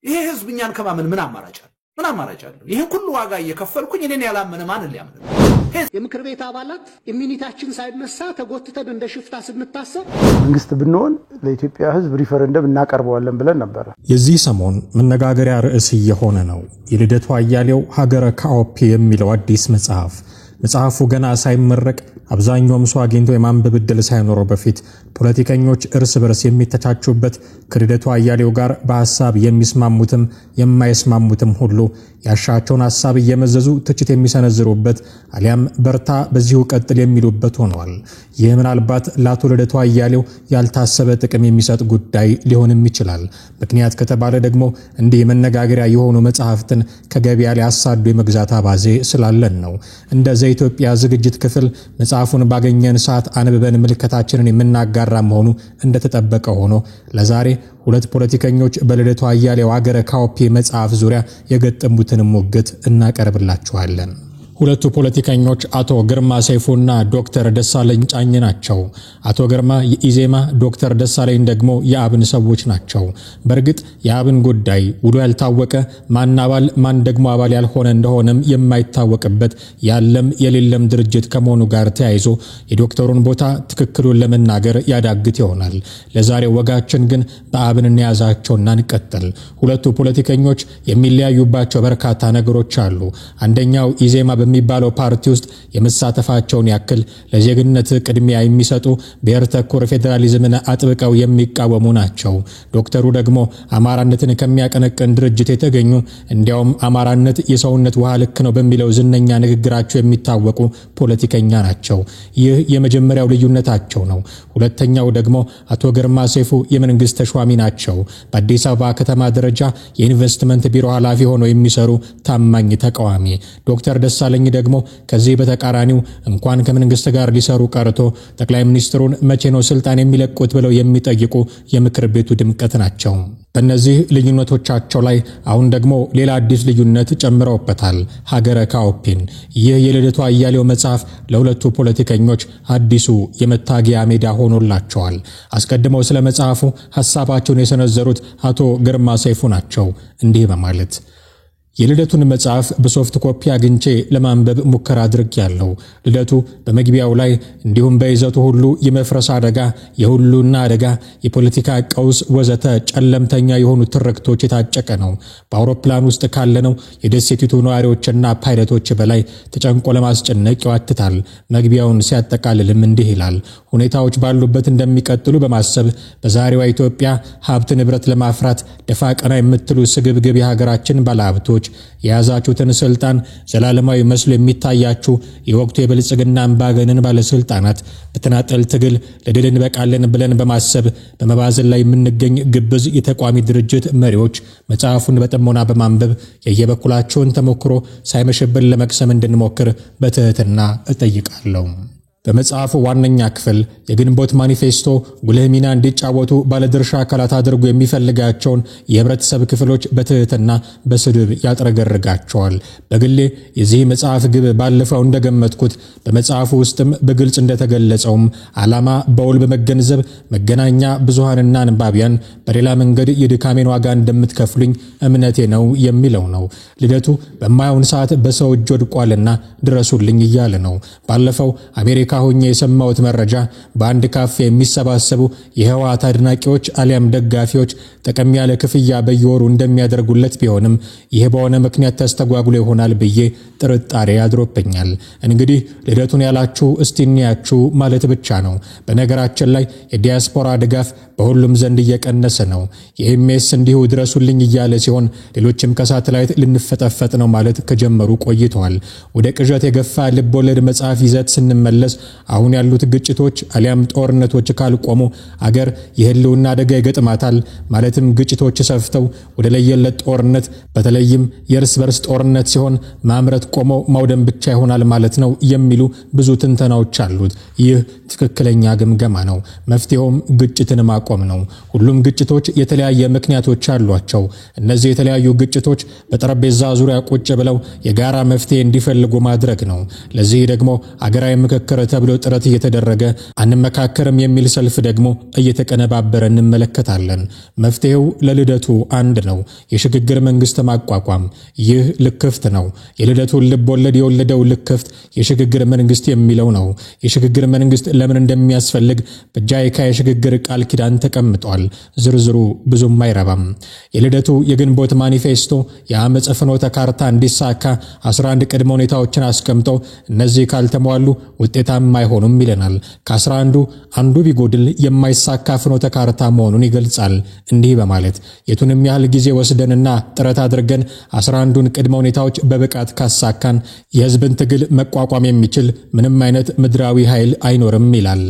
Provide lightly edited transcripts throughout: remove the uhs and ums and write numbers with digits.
ይሄ ህዝብ እኛን ከማመን ምን አማራጭ አለ? ይሄን ሁሉ ዋጋ እየከፈልኩኝ እኔን ያላመነ ማን ሊያመን? የምክር ቤት አባላት ኢሚኒታችን ሳይነሳ ተጎትተን እንደ ሽፍታ ስንታሰብ መንግስት ብንሆን ለኢትዮጵያ ህዝብ ሪፈረንደም እናቀርበዋለን ብለን ነበር። የዚህ ሰሞን መነጋገሪያ ርዕስ እየሆነ ነው የልደቱ አያሌው ሀገረ ካኦፒ የሚለው አዲስ መጽሐፉ ገና ሳይመረቅ አብዛኛውም ሰው አግኝቶ የማንበብ ዕድል ሳይኖረው በፊት ፖለቲከኞች እርስ በርስ የሚተቻቹበት ከልደቱ አያሌው ጋር በሐሳብ የሚስማሙትም የማይስማሙትም ሁሉ ያሻቸውን ሐሳብ እየመዘዙ ትችት የሚሰነዝሩበት አሊያም በርታ በዚሁ ቀጥል የሚሉበት ሆኗል። ይህ ምናልባት ለአቶ ልደቱ አያሌው ያልታሰበ ጥቅም የሚሰጥ ጉዳይ ሊሆንም ይችላል። ምክንያት ከተባለ ደግሞ እንዲህ መነጋገሪያ የሆኑ መጽሐፍትን ከገበያ ላይ አሳዶ የመግዛት አባዜ ስላለን ነው። እንደ ዘኢትዮጵያ ዝግጅት ክፍል መጽሐፉን ባገኘን ሰዓት አንብበን ምልከታችንን የምናጋራ መሆኑ እንደተጠበቀ ሆኖ ለዛሬ ሁለት ፖለቲከኞች በልደቱ አያሌው ሀገረ ካኦፒ መጽሐፍ ዙሪያ የገጠሙትን ሙግት እናቀርብላችኋለን። ሁለቱ ፖለቲከኞች አቶ ግርማ ሰይፉና ዶክተር ደሳለኝ ጫኝ ናቸው። አቶ ግርማ የኢዜማ፣ ዶክተር ደሳለኝ ደግሞ የአብን ሰዎች ናቸው። በርግጥ የአብን ጉዳይ ውሎ ያልታወቀ ማን አባል ማን ደግሞ አባል ያልሆነ እንደሆነም የማይታወቅበት ያለም የሌለም ድርጅት ከመሆኑ ጋር ተያይዞ የዶክተሩን ቦታ ትክክሉን ለመናገር ያዳግት ይሆናል። ለዛሬ ወጋችን ግን በአብን እንያዛቸውና እንቀጥል። ሁለቱ ፖለቲከኞች የሚለያዩባቸው በርካታ ነገሮች አሉ። አንደኛው ኢዜማ በሚባለው ፓርቲ ውስጥ የመሳተፋቸውን ያክል ለዜግነት ቅድሚያ የሚሰጡ ብሔር ተኮር ፌደራሊዝምን አጥብቀው የሚቃወሙ ናቸው። ዶክተሩ ደግሞ አማራነትን ከሚያቀነቅን ድርጅት የተገኙ እንዲያውም አማራነት የሰውነት ውሃ ልክ ነው በሚለው ዝነኛ ንግግራቸው የሚታወቁ ፖለቲከኛ ናቸው። ይህ የመጀመሪያው ልዩነታቸው ነው። ሁለተኛው ደግሞ አቶ ግርማ ሰይፉ የመንግስት ተሿሚ ናቸው። በአዲስ አበባ ከተማ ደረጃ የኢንቨስትመንት ቢሮ ኃላፊ ሆነው የሚሰሩ ታማኝ ተቃዋሚ። ዶክተር ደሳለኝ ደግሞ ከዚህ በተቃራኒው እንኳን ከመንግስት ጋር ሊሰሩ ቀርቶ ጠቅላይ ሚኒስትሩን መቼ ነው ስልጣን የሚለቁት ብለው የሚጠይቁ የምክር ቤቱ ድምቀት ናቸው። በእነዚህ ልዩነቶቻቸው ላይ አሁን ደግሞ ሌላ አዲስ ልዩነት ጨምረውበታል፣ ሀገረ ካኦፒን። ይህ የልደቱ አያሌው መጽሐፍ ለሁለቱ ፖለቲከኞች አዲሱ የመታገያ ሜዳ ሆኖላቸዋል። አስቀድመው ስለ መጽሐፉ ሐሳባቸውን የሰነዘሩት አቶ ግርማ ሰይፉ ናቸው። እንዲህ በማለት የልደቱን መጽሐፍ በሶፍት ኮፒ አግኝቼ ለማንበብ ሙከራ አድርጌያለሁ። ልደቱ በመግቢያው ላይ እንዲሁም በይዘቱ ሁሉ የመፍረስ አደጋ፣ የሁሉና አደጋ፣ የፖለቲካ ቀውስ ወዘተ ጨለምተኛ የሆኑ ትርክቶች የታጨቀ ነው። በአውሮፕላን ውስጥ ካለነው የደሴቲቱ ነዋሪዎችና ፓይለቶች በላይ ተጨንቆ ለማስጨነቅ ይዋትታል። መግቢያውን ሲያጠቃልልም እንዲህ ይላል። ሁኔታዎች ባሉበት እንደሚቀጥሉ በማሰብ በዛሬዋ ኢትዮጵያ ሀብት ንብረት ለማፍራት ደፋ ቀና የምትሉ ስግብግብ የሀገራችን ባለሀብቶች የያዛችሁትን ስልጣን ዘላለማዊ መስሎ የሚታያችሁ የወቅቱ የብልጽግና አምባገነን ባለስልጣናት በተናጠል ትግል ለድል እንበቃለን ብለን በማሰብ በመባዘን ላይ የምንገኝ ግብዝ የተቋሚ ድርጅት መሪዎች መጽሐፉን በጥሞና በማንበብ የየበኩላቸውን ተሞክሮ ሳይመሽብን ለመቅሰም እንድንሞክር በትህትና እጠይቃለሁ። በመጽሐፉ ዋነኛ ክፍል የግንቦት ማኒፌስቶ ጉልህ ሚና እንዲጫወቱ ባለድርሻ አካላት አድርጎ የሚፈልጋቸውን የህብረተሰብ ክፍሎች በትህትና በስድብ ያጥረገርጋቸዋል። በግሌ የዚህ መጽሐፍ ግብ ባለፈው እንደገመትኩት በመጽሐፉ ውስጥም በግልጽ እንደተገለጸውም ዓላማ በውል በመገንዘብ መገናኛ ብዙሃንና አንባቢያን በሌላ መንገድ የድካሜን ዋጋ እንደምትከፍሉኝ እምነቴ ነው የሚለው ነው። ልደቱ በማይሆን ሰዓት በሰው እጅ ወድቋልና ድረሱልኝ እያለ ነው። ባለፈው አሜሪካ ሆኜ የሰማሁት መረጃ በአንድ ካፌ የሚሰባሰቡ የህወሓት አድናቂዎች አሊያም ደጋፊዎች ጠቀም ያለ ክፍያ በየወሩ እንደሚያደርጉለት ቢሆንም ይህ በሆነ ምክንያት ተስተጓጉሎ ይሆናል ብዬ ጥርጣሬ አድሮብኛል። እንግዲህ ልደቱን ያላችሁ እስቲኒያችሁ ማለት ብቻ ነው። በነገራችን ላይ የዲያስፖራ ድጋፍ በሁሉም ዘንድ እየቀነሰ ነው። የኤምኤስ እንዲሁ ድረሱልኝ እያለ ሲሆን ሌሎችም ከሳተላይት ልንፈጠፈጥ ነው ማለት ከጀመሩ ቆይተዋል። ወደ ቅዠት የገፋ ልቦለድ መጽሐፍ ይዘት ስንመለስ አሁን ያሉት ግጭቶች አሊያም ጦርነቶች ካልቆሙ አገር የህልውና አደጋ ይገጥማታል። ማለትም ግጭቶች ሰፍተው ወደ ለየለት ጦርነት በተለይም የእርስ በርስ ጦርነት ሲሆን ማምረት ቆሞ ማውደም ብቻ ይሆናል ማለት ነው የሚሉ ብዙ ትንተናዎች አሉት። ይህ ትክክለኛ ግምገማ ነው። መፍትሄውም ግጭትን ለማቆም ነው። ሁሉም ግጭቶች የተለያየ ምክንያቶች አሏቸው። እነዚህ የተለያዩ ግጭቶች በጠረጴዛ ዙሪያ ቁጭ ብለው የጋራ መፍትሄ እንዲፈልጉ ማድረግ ነው። ለዚህ ደግሞ አገራዊ ምክክር ተብሎ ጥረት እየተደረገ አንመካከርም የሚል ሰልፍ ደግሞ እየተቀነባበረ እንመለከታለን። መፍትሄው ለልደቱ አንድ ነው፣ የሽግግር መንግስት ማቋቋም። ይህ ልክፍት ነው። የልደቱን ልብ ወለድ የወለደው ልክፍት የሽግግር መንግስት የሚለው ነው። የሽግግር መንግስት ለምን እንደሚያስፈልግ በጃይካ የሽግግር ቃል ኪዳን ተቀምጧል። ዝርዝሩ ብዙም አይረባም። የልደቱ የግንቦት ማኒፌስቶ የአመጽ ፍኖተ ካርታ እንዲሳካ 11 ቅድመ ሁኔታዎችን አስቀምጦ እነዚህ ካልተሟሉ ውጤታማ አይሆኑም ይለናል። ከ11ዱ አንዱ ቢጎድል የማይሳካ ፍኖተ ካርታ መሆኑን ይገልጻል። እንዲህ በማለት የቱንም ያህል ጊዜ ወስደንና ጥረት አድርገን 11ዱን ቅድመ ሁኔታዎች በብቃት ካሳካን የህዝብን ትግል መቋቋም የሚችል ምንም አይነት ምድራዊ ኃይል አይኖርም ይላል።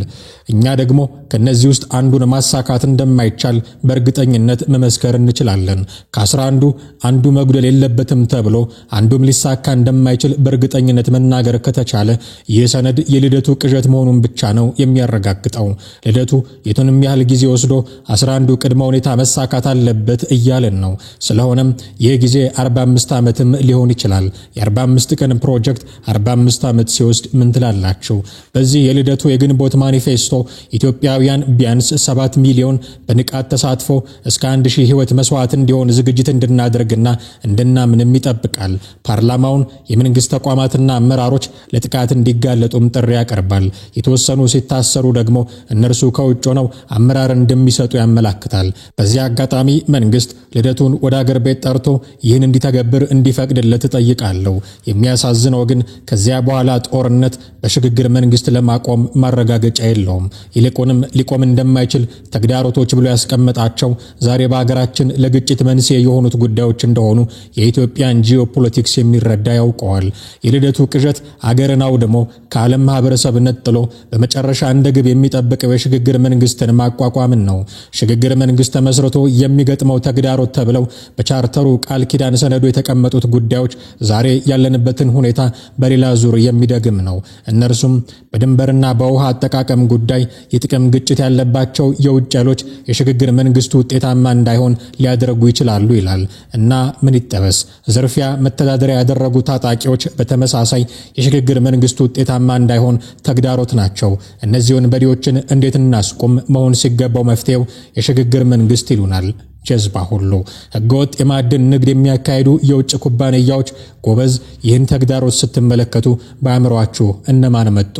እኛ ደግሞ ከነዚህ ውስጥ አንዱን ማሳካት እንደማይቻል በእርግጠኝነት መመስከር እንችላለን። ከ11ዱ አንዱ መጉደል የለበትም ተብሎ አንዱም ሊሳካ እንደማይችል በእርግጠኝነት መናገር ከተቻለ ይህ ሰነድ የልደቱ ቅዠት መሆኑን ብቻ ነው የሚያረጋግጠው። ልደቱ የቱንም ያህል ጊዜ ወስዶ 11ዱ ቅድመ ሁኔታ መሳካት አለበት እያለን ነው። ስለሆነም ይህ ጊዜ 45 ዓመትም ሊሆን ይችላል። የ45 ቀን ፕሮጀክት 45 ዓመት ሲወስድ ምን ትላላችሁ? በዚህ የልደቱ የግንቦት ማኒፌስቶ ኢትዮጵያውያን ቢያንስ 7 ሚሊዮን በንቃት ተሳትፎ እስከ 1000 ህይወት መስዋዕት እንዲሆን ዝግጅት እንድናደርግና እንድናምንም ይጠብቃል። ፓርላማውን የመንግስት ተቋማትና አመራሮች ለጥቃት እንዲጋለጡም ጥሪ ያቀርባል። የተወሰኑ ሲታሰሩ ደግሞ እነርሱ ከውጭ ሆነው አመራር እንደሚሰጡ ያመላክታል። በዚህ አጋጣሚ መንግስት ልደቱን ወደ አገር ቤት ጠርቶ ይህን እንዲተገብር እንዲፈቅድለት ጠይቃለሁ። የሚያሳዝነው ግን ከዚያ በኋላ ጦርነት በሽግግር መንግስት ለማቆም ማረጋገጫ የለውም። ይልቁንም ሊቆም እንደማይችል ተግዳሮቶች ብሎ ያስቀመጣቸው ዛሬ በአገራችን ለግጭት መንስኤ የሆኑት ጉዳዮች እንደሆኑ የኢትዮጵያን ጂኦፖለቲክስ የሚረዳ ያውቀዋል። የልደቱ ቅዠት አገርን አውድሞ ከዓለም ማህበረሰብ ነጥሎ በመጨረሻ እንደ ግብ የሚጠብቀው የሽግግር መንግስትን ማቋቋምን ነው። ሽግግር መንግስት ተመስርቶ የሚገጥመው ተግዳሮት ተብለው በቻርተሩ ቃል ኪዳን ሰነዱ የተቀመጡት ጉዳዮች ዛሬ ያለንበትን ሁኔታ በሌላ ዙር የሚደግም ነው። እነርሱም በድንበርና በውሃ አጠቃቀም ጉዳይ የጥቅም ግጭት ያለባቸው የውጭ ኃይሎች የሽግግር መንግስቱ ውጤታማ እንዳይሆን ሊያደርጉ ይችላሉ ይላል እና ምን ይጠበስ? ዝርፊያ መተዳደሪያ ያደረጉ ታጣቂዎች በተመሳሳይ የሽግግር መንግስቱ ውጤታማ እንዳይሆን ተግዳሮት ናቸው። እነዚህ ወንበዴዎችን እንዴት እናስቁም መሆን ሲገባው መፍትሄው የሽግግር መንግስት ይሉናል። ጀዝባ ሁሉ ህገወጥ የማዕድን ንግድ የሚያካሂዱ የውጭ ኩባንያዎች ጎበዝ፣ ይህን ተግዳሮት ስትመለከቱ በአእምሯችሁ እነማን መጡ?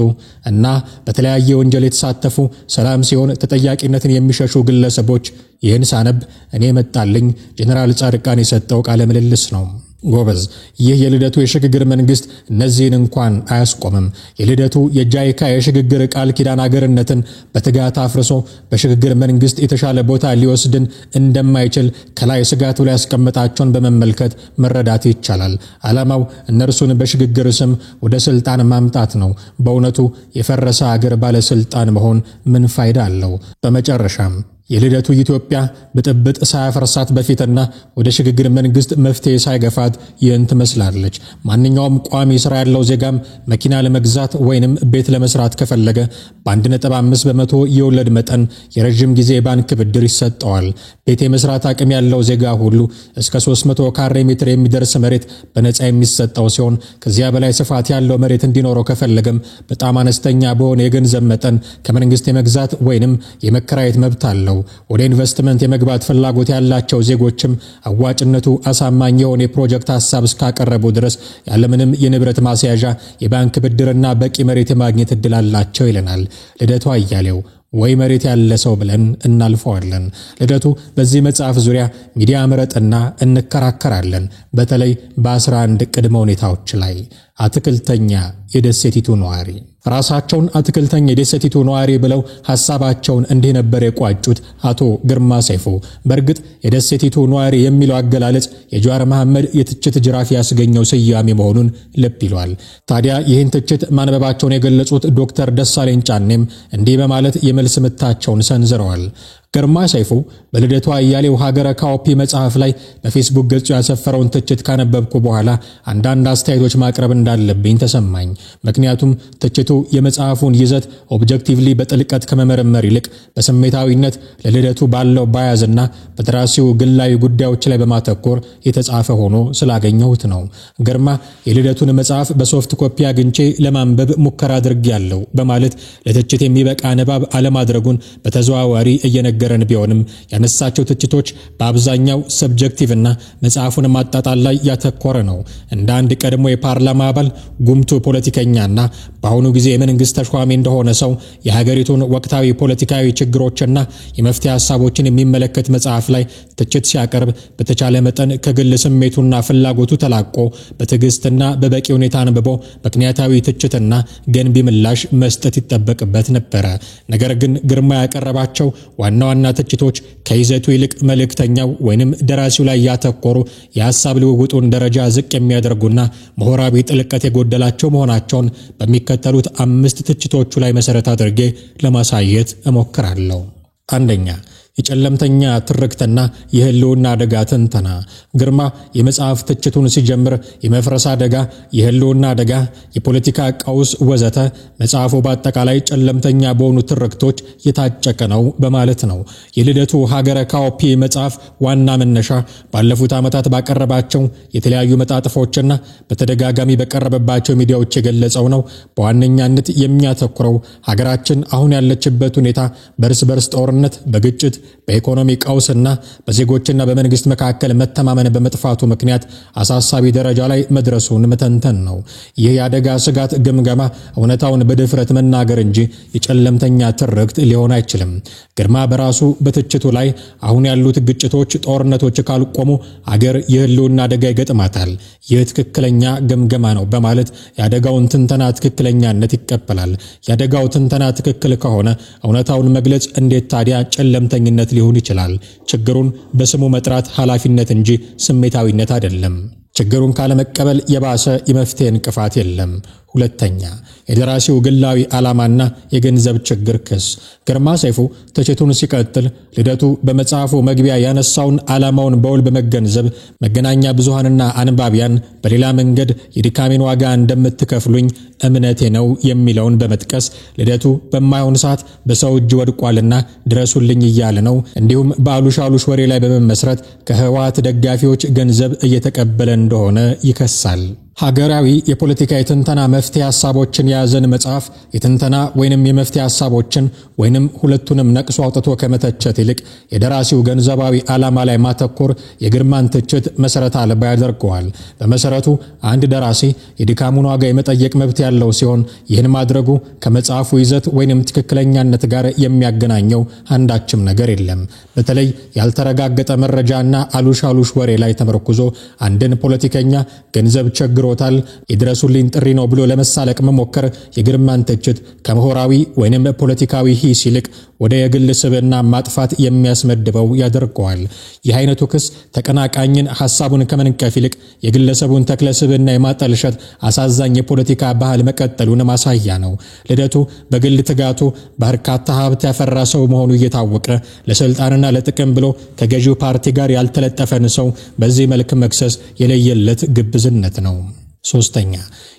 እና በተለያየ ወንጀል የተሳተፉ ሰላም ሲሆን ተጠያቂነትን የሚሸሹ ግለሰቦች። ይህን ሳነብ እኔ መጣልኝ ጀነራል ጻድቃን የሰጠው ቃለ ምልልስ ነው። ጎበዝ፣ ይህ የልደቱ የሽግግር መንግስት እነዚህን እንኳን አያስቆምም። የልደቱ የጃይካ የሽግግር ቃል ኪዳን አገርነትን በትጋት አፍርሶ በሽግግር መንግስት የተሻለ ቦታ ሊወስድን እንደማይችል ከላይ ስጋቱ ላይ ያስቀመጣቸውን በመመልከት መረዳት ይቻላል። ዓላማው እነርሱን በሽግግር ስም ወደ ስልጣን ማምጣት ነው። በእውነቱ የፈረሰ አገር ባለስልጣን መሆን ምን ፋይዳ አለው? በመጨረሻም የልደቱ ኢትዮጵያ ብጥብጥ ሳያፈርሳት በፊትና ወደ ሽግግር መንግስት መፍትሄ ሳይገፋት ይህን ትመስላለች። ማንኛውም ቋሚ ስራ ያለው ዜጋም መኪና ለመግዛት ወይንም ቤት ለመስራት ከፈለገ በ1.5 በመቶ የወለድ መጠን የረጅም ጊዜ ባንክ ብድር ይሰጠዋል። ቤት የመስራት አቅም ያለው ዜጋ ሁሉ እስከ 300 ካሬ ሜትር የሚደርስ መሬት በነፃ የሚሰጠው ሲሆን ከዚያ በላይ ስፋት ያለው መሬት እንዲኖረው ከፈለገም በጣም አነስተኛ በሆነ የገንዘብ መጠን ከመንግስት የመግዛት ወይንም የመከራየት መብት አለው። ወደ ኢንቨስትመንት የመግባት ፍላጎት ያላቸው ዜጎችም አዋጭነቱ አሳማኝ የሆነ የፕሮጀክት ሐሳብ እስካቀረቡ ድረስ ያለምንም የንብረት ማስያዣ የባንክ ብድርና በቂ መሬት የማግኘት እድል አላቸው ይለናል ልደቱ አያሌው። ወይ መሬት ያለ ሰው ብለን እናልፈዋለን። ልደቱ በዚህ መጽሐፍ ዙሪያ ሚዲያ ምረጥና እንከራከራለን። በተለይ በ11 ቅድመ ሁኔታዎች ላይ አትክልተኛ የደሴቲቱ ነዋሪ ራሳቸውን አትክልተኛ የደሴቲቱ ነዋሪ ብለው ሐሳባቸውን እንዲህ ነበር የቋጩት አቶ ግርማ ሰይፉ። በእርግጥ የደሴቲቱ ነዋሪ የሚለው አገላለጽ የጀዋር መሐመድ የትችት ጅራፍ ያስገኘው ስያሜ መሆኑን ልብ ይሏል። ታዲያ ይህን ትችት ማንበባቸውን የገለጹት ዶክተር ደሳለኝ ጫኔም እንዲህ በማለት የመልስ ምታቸውን ሰንዝረዋል። ግርማ ሰይፉ በልደቱ አያሌው ሀገረ ካኦፒ መጽሐፍ ላይ በፌስቡክ ገጹ ያሰፈረውን ትችት ካነበብኩ በኋላ አንዳንድ አስተያየቶች ማቅረብ እንዳለብኝ ተሰማኝ። ምክንያቱም ትችቱ የመጽሐፉን ይዘት ኦብጀክቲቭሊ በጥልቀት ከመመርመር ይልቅ በስሜታዊነት ለልደቱ ባለው ባያዝና በደራሲው ግላዊ ጉዳዮች ላይ በማተኮር የተጻፈ ሆኖ ስላገኘሁት ነው። ግርማ የልደቱን መጽሐፍ በሶፍት ኮፒ አግኝቼ ለማንበብ ሙከራ አድርጌያለሁ በማለት ለትችት የሚበቃ ንባብ አለማድረጉን በተዘዋዋሪ እየነገረን ቢሆንም ያነሳቸው ትችቶች በአብዛኛው ሰብጀክቲቭና መጽሐፉን ማጣጣል ላይ ያተኮረ ነው። እንደ አንድ ቀድሞ የፓርላማ አባል ጉምቱ ፖለቲከኛና በአሁኑ ጊዜ የመንግስት ተሿሚ እንደሆነ ሰው የሀገሪቱን ወቅታዊ ፖለቲካዊ ችግሮችና የመፍትሄ ሐሳቦችን የሚመለከት መጽሐፍ ላይ ትችት ሲያቀርብ በተቻለ መጠን ከግል ስሜቱና ፍላጎቱ ተላቆ በትዕግስትና በበቂ ሁኔታ አንብቦ ምክንያታዊ ትችትና ገንቢ ምላሽ መስጠት ይጠበቅበት ነበር። ነገር ግን ግርማ ያቀረባቸው ዋና ዋና ትችቶች ከይዘቱ ይልቅ መልእክተኛው ወይንም ደራሲው ላይ ያተኮሩ የሐሳብ ልውውጡን ደረጃ ዝቅ የሚያደርጉና ምሁራዊ ጥልቀት የጎደላቸው መሆናቸውን በሚከተሉት 5 ትችቶቹ ላይ መሰረት አድርጌ ለማሳየት እሞክራለሁ። አንደኛ፣ የጨለምተኛ ትርክትና የህልውና አደጋ ትንተና። ግርማ የመጽሐፍ ትችቱን ሲጀምር የመፍረስ አደጋ፣ የህልውና አደጋ፣ የፖለቲካ ቀውስ ወዘተ መጽሐፉ በአጠቃላይ ጨለምተኛ በሆኑ ትርክቶች የታጨቀ ነው በማለት ነው። የልደቱ ሀገረ ካኦፒ መጽሐፍ ዋና መነሻ ባለፉት ዓመታት ባቀረባቸው የተለያዩ መጣጥፎችና በተደጋጋሚ በቀረበባቸው ሚዲያዎች የገለጸው ነው። በዋነኛነት የሚያተኩረው ሀገራችን አሁን ያለችበት ሁኔታ በርስ በርስ ጦርነት፣ በግጭት፣ በኢኮኖሚ ቀውስና በዜጎችና በመንግስት መካከል መተማመን በመጥፋቱ ምክንያት አሳሳቢ ደረጃ ላይ መድረሱን መተንተን ነው። ይህ የአደጋ ስጋት ግምገማ እውነታውን በድፍረት መናገር እንጂ የጨለምተኛ ትርክት ሊሆን አይችልም። ግርማ በራሱ በትችቱ ላይ አሁን ያሉት ግጭቶች፣ ጦርነቶች ካልቆሙ አገር የህልውና አደጋ ይገጥማታል፣ ይህ ትክክለኛ ግምገማ ነው በማለት የአደጋውን ትንተና ትክክለኛነት ይቀበላል። የአደጋው ትንተና ትክክል ከሆነ እውነታውን መግለጽ እንዴት ታዲያ ጨለምተኝነት ሊሆን ይችላል? ችግሩን በስሙ መጥራት ኃላፊነት እንጂ ስሜታዊነት አይደለም። ችግሩን ካለመቀበል የባሰ የመፍትሄ እንቅፋት የለም። ሁለተኛ፣ የደራሲው ግላዊ ዓላማና የገንዘብ ችግር ክስ። ግርማ ሰይፉ ትችቱን ሲቀጥል ልደቱ በመጽሐፉ መግቢያ ያነሳውን ዓላማውን በውል በመገንዘብ መገናኛ ብዙሃንና አንባቢያን በሌላ መንገድ የድካሜን ዋጋ እንደምትከፍሉኝ እምነቴ ነው የሚለውን በመጥቀስ ልደቱ በማይሆን ሰዓት በሰው እጅ ወድቋልና ድረሱልኝ እያለ ነው። እንዲሁም በአሉሻሉሽ ወሬ ላይ በመመስረት ከህወሓት ደጋፊዎች ገንዘብ እየተቀበለ እንደሆነ ይከሳል። ሀገራዊ የፖለቲካ የትንተና መፍትሄ ሐሳቦችን የያዘን መጽሐፍ የትንተና ወይንም የመፍትሄ ሐሳቦችን ወይንም ሁለቱንም ነቅሶ አውጥቶ ከመተቸት ይልቅ የደራሲው ገንዘባዊ ዓላማ ላይ ማተኮር የግርማን ትችት መሰረት አልባ ያደርገዋል። በመሰረቱ አንድ ደራሲ የድካሙን ዋጋ የመጠየቅ መብት ያለው ሲሆን ይህን ማድረጉ ከመጽሐፉ ይዘት ወይንም ትክክለኛነት ጋር የሚያገናኘው አንዳችም ነገር የለም። በተለይ ያልተረጋገጠ መረጃና አሉሻሉሽ ወሬ ላይ ተመርኩዞ አንድን ፖለቲከኛ ገንዘብ ችግሮታል የድረሱልኝ ጥሪ ነው ብሎ ለመሳለቅ መሞከር የግርማን ትችት ከምሁራዊ ወይንም ፖለቲካዊ ሂስ ይልቅ ወደ የግል ስብዕና ማጥፋት የሚያስመድበው ያደርገዋል። ይህ አይነቱ ክስ ተቀናቃኝን ሐሳቡን ከመንቀፍ ይልቅ የግለሰቡን ተክለ ስብዕና የማጠልሸት አሳዛኝ የፖለቲካ ባህል መቀጠሉን ማሳያ ነው። ልደቱ በግል ትጋቱ በርካታ ሀብት ያፈራ ሰው መሆኑ እየታወቀ ለስልጣንና ለጥቅም ብሎ ከገዢው ፓርቲ ጋር ያልተለጠፈን ሰው በዚህ መልክ መክሰስ የለየለት ግብዝነት ነው። ሶስተኛ፣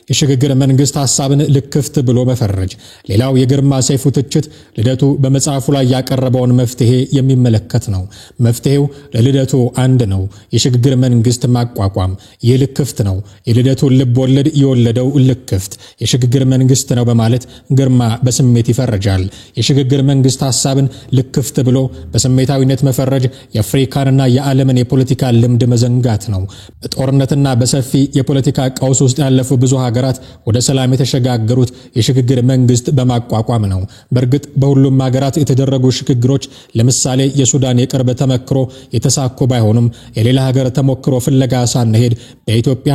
የሽግግር መንግስት ሐሳብን ልክፍት ብሎ መፈረጅ። ሌላው የግርማ ሰይፉ ትችት ልደቱ በመጽሐፉ ላይ ያቀረበውን መፍትሄ የሚመለከት ነው። መፍትሄው ለልደቱ አንድ ነው፣ የሽግግር መንግስት ማቋቋም። ይህ ልክፍት ነው፣ የልደቱን ልብ ወለድ የወለደው ልክፍት የሽግግር መንግስት ነው በማለት ግርማ በስሜት ይፈርጃል። የሽግግር መንግስት ሐሳብን ልክፍት ብሎ በስሜታዊነት መፈረጅ የአፍሪካንና የዓለምን የፖለቲካ ልምድ መዘንጋት ነው። በጦርነትና በሰፊ የፖለቲካ ቀውስ ውስጥ ያለፉ ብዙ ሀገራት ወደ ሰላም የተሸጋገሩት የሽግግር መንግስት በማቋቋም ነው። በእርግጥ በሁሉም ሀገራት የተደረጉ ሽግግሮች ለምሳሌ የሱዳን የቅርብ ተመክሮ የተሳኩ ባይሆኑም የሌላ ሀገር ተሞክሮ ፍለጋ ሳንሄድ በኢትዮጵያ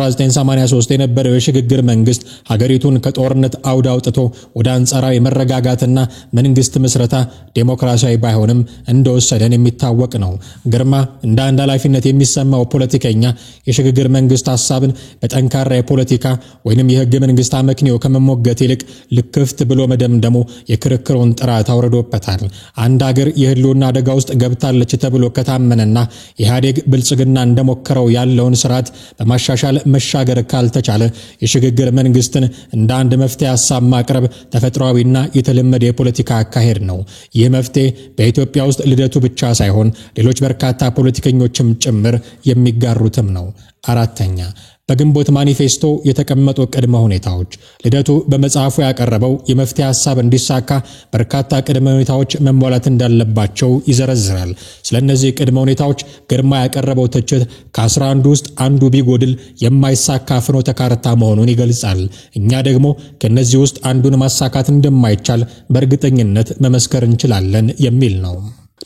በ1983 የነበረው የሽግግር መንግስት ሀገሪቱን ከጦርነት አውድ አውጥቶ ወደ አንጻራዊ መረጋጋትና መንግስት ምስረታ ዴሞክራሲያዊ ባይሆንም እንደወሰደን የሚታወቅ ነው። ግርማ እንደ አንድ ኃላፊነት የሚሰማው ፖለቲከኛ የሽግግር መንግስት ሐሳብን በጠንካራ የፖለቲካ ወይንም የህገ መንግስት አመክንዮ ከመሞገት ይልቅ ልክፍት ብሎ መደምደሙ የክርክሩን ጥራት አውርዶበታል። አንድ ሀገር የህልውና አደጋ ውስጥ ገብታለች ተብሎ ከታመነና ኢህአዴግ ብልጽግና እንደሞከረው ያለውን ስርዓት በማሻሻል መሻገር ካልተቻለ የሽግግር መንግስትን እንደ አንድ መፍትሄ ሐሳብ ማቅረብ ተፈጥሯዊና የተለመደ የፖለቲካ አካሄድ ነው። ይህ መፍትሄ በኢትዮጵያ ውስጥ ልደቱ ብቻ ሳይሆን ሌሎች በርካታ ፖለቲከኞችም ጭምር የሚጋሩትም ነው። አራተኛ በግንቦት ማኒፌስቶ የተቀመጡ ቅድመ ሁኔታዎች። ልደቱ በመጽሐፉ ያቀረበው የመፍትሄ ሐሳብ እንዲሳካ በርካታ ቅድመ ሁኔታዎች መሟላት እንዳለባቸው ይዘረዝራል። ስለነዚህ ቅድመ ሁኔታዎች ግርማ ያቀረበው ትችት ከ11 ውስጥ አንዱ ቢጎድል የማይሳካ ፍኖተ ካርታ መሆኑን ይገልጻል። እኛ ደግሞ ከነዚህ ውስጥ አንዱን ማሳካት እንደማይቻል በእርግጠኝነት መመስከር እንችላለን የሚል ነው።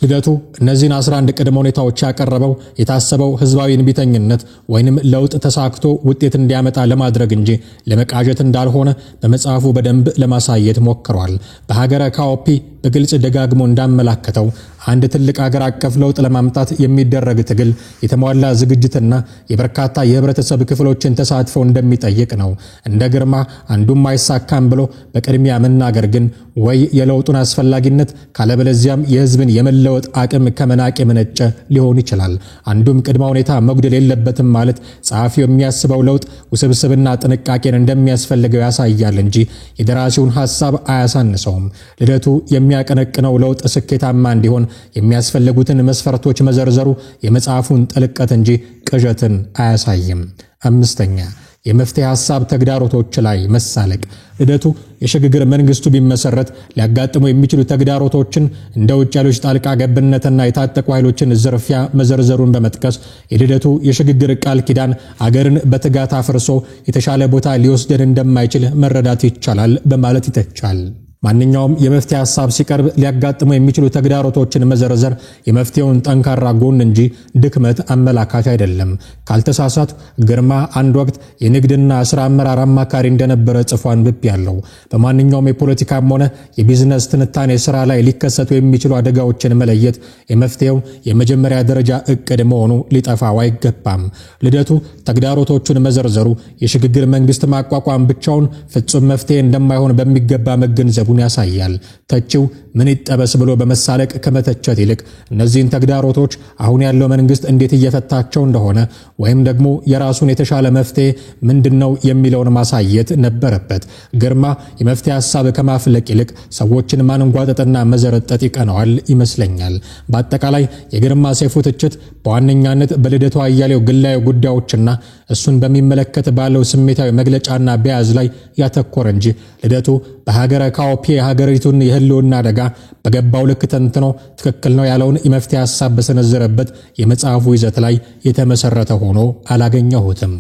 ልደቱ እነዚህን 11 ቅድመ ሁኔታዎች ያቀረበው የታሰበው ህዝባዊ እንቢተኝነት ወይንም ለውጥ ተሳክቶ ውጤት እንዲያመጣ ለማድረግ እንጂ ለመቃዠት እንዳልሆነ በመጽሐፉ በደንብ ለማሳየት ሞክሯል። በሀገረ ካኦፒ በግልጽ ደጋግሞ እንዳመላከተው አንድ ትልቅ ሀገር አቀፍ ለውጥ ለማምጣት የሚደረግ ትግል የተሟላ ዝግጅትና የበርካታ የህብረተሰብ ክፍሎችን ተሳትፎ እንደሚጠይቅ ነው። እንደ ግርማ አንዱም አይሳካም ብሎ በቅድሚያ መናገር ግን ወይ የለውጡን አስፈላጊነት ካለበለዚያም የህዝብን የመለወጥ አቅም ከመናቅ የመነጨ ሊሆን ይችላል። አንዱም ቅድመ ሁኔታ መጉደል የለበትም ማለት ጸሐፊው የሚያስበው ለውጥ ውስብስብና ጥንቃቄን እንደሚያስፈልገው ያሳያል እንጂ የደራሲውን ሐሳብ አያሳንሰውም። ልደቱ የሚያቀነቅነው ለውጥ ስኬታማ እንዲሆን የሚያስፈልጉትን መስፈርቶች መዘርዘሩ የመጽሐፉን ጥልቀት እንጂ ቅዠትን አያሳይም። አምስተኛ የመፍትሄ ሐሳብ ተግዳሮቶች ላይ መሳለቅ። ልደቱ የሽግግር መንግስቱ ቢመሰረት ሊያጋጥሙ የሚችሉ ተግዳሮቶችን እንደ ውጭ ያሉት ጣልቃ ገብነትና የታጠቁ ኃይሎችን ዝርፊያ መዘርዘሩን በመጥቀስ የልደቱ የሽግግር ቃል ኪዳን አገርን በትጋት አፍርሶ የተሻለ ቦታ ሊወስደን እንደማይችል መረዳት ይቻላል በማለት ይተቻል። ማንኛውም የመፍትሄ ሐሳብ ሲቀርብ ሊያጋጥሙ የሚችሉ ተግዳሮቶችን መዘርዘር የመፍትሄውን ጠንካራ ጎን እንጂ ድክመት አመላካች አይደለም። ካልተሳሳቱ ግርማ አንድ ወቅት የንግድና ስራ አመራር አማካሪ እንደነበረ ጽፏን ብብ ያለው በማንኛውም የፖለቲካም ሆነ የቢዝነስ ትንታኔ ስራ ላይ ሊከሰቱ የሚችሉ አደጋዎችን መለየት የመፍትሄው የመጀመሪያ ደረጃ እቅድ መሆኑ ሊጠፋው አይገባም። ልደቱ ተግዳሮቶቹን መዘርዘሩ የሽግግር መንግስት ማቋቋም ብቻውን ፍጹም መፍትሄ እንደማይሆን በሚገባ መገንዘቡ ያሳያል። ተቺው ምን ይጠበስ ብሎ በመሳለቅ ከመተቸት ይልቅ እነዚህን ተግዳሮቶች አሁን ያለው መንግስት እንዴት እየፈታቸው እንደሆነ ወይም ደግሞ የራሱን የተሻለ መፍትሄ ምንድነው የሚለውን ማሳየት ነበረበት። ግርማ የመፍትሄ ሐሳብ ከማፍለቅ ይልቅ ሰዎችን ማንጓጠጥና መዘረጠጥ ይቀናዋል ይመስለኛል። በአጠቃላይ የግርማ ሰይፉ ትችት በዋነኛነት በልደቱ አያሌው ግላዊ ጉዳዮችና እሱን በሚመለከት ባለው ስሜታዊ መግለጫና በያዝ ላይ ያተኮረ እንጂ ልደቱ በሀገረ ካኦፒ የሀገሪቱን የህልውና አደጋ በገባው ልክ ተንትኖ ትክክል ነው ያለውን የመፍትሄ ሐሳብ በሰነዘረበት የመጽሐፉ ይዘት ላይ የተመሰረተ ሆኖ አላገኘሁትም።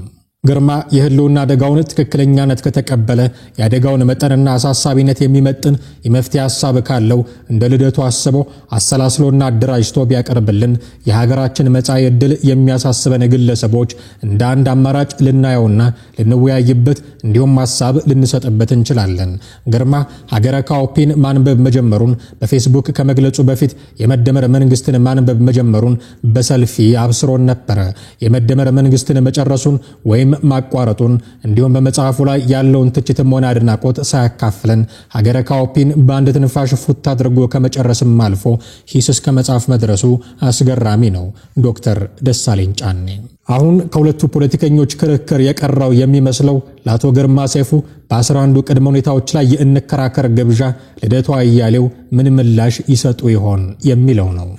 ግርማ የህልውና አደጋውን ትክክለኛነት ከተቀበለ የአደጋውን መጠንና አሳሳቢነት የሚመጥን የመፍትሄ ሐሳብ ካለው እንደ ልደቱ አስቦ አሰላስሎና አደራጅቶ ቢያቀርብልን የሀገራችን መጻኢ ዕድል የሚያሳስበን ግለሰቦች እንደ አንድ አማራጭ ልናየውና ልንወያይበት እንዲሁም ሐሳብ ልንሰጥበት እንችላለን። ግርማ ሀገረ ካኦፒን ማንበብ መጀመሩን በፌስቡክ ከመግለጹ በፊት የመደመር መንግስትን ማንበብ መጀመሩን በሰልፊ አብስሮን ነበር። የመደመር መንግስትን መጨረሱን ወይም ማቋረጡን እንዲሁም በመጽሐፉ ላይ ያለውን ትችትም ሆነ አድናቆት ሳያካፍለን ሀገረ ካኦፒን በአንድ ትንፋሽ ፉት አድርጎ ከመጨረስም አልፎ ሂስ እስከ መጽሐፍ መድረሱ አስገራሚ ነው። ዶክተር ደሳለኝ ጫኔ አሁን ከሁለቱ ፖለቲከኞች ክርክር የቀረው የሚመስለው ለአቶ ግርማ ሰይፉ በ11 ቅድመ ሁኔታዎች ላይ የእንከራከር ግብዣ ልደቱ አያሌው ምን ምላሽ ይሰጡ ይሆን የሚለው ነው።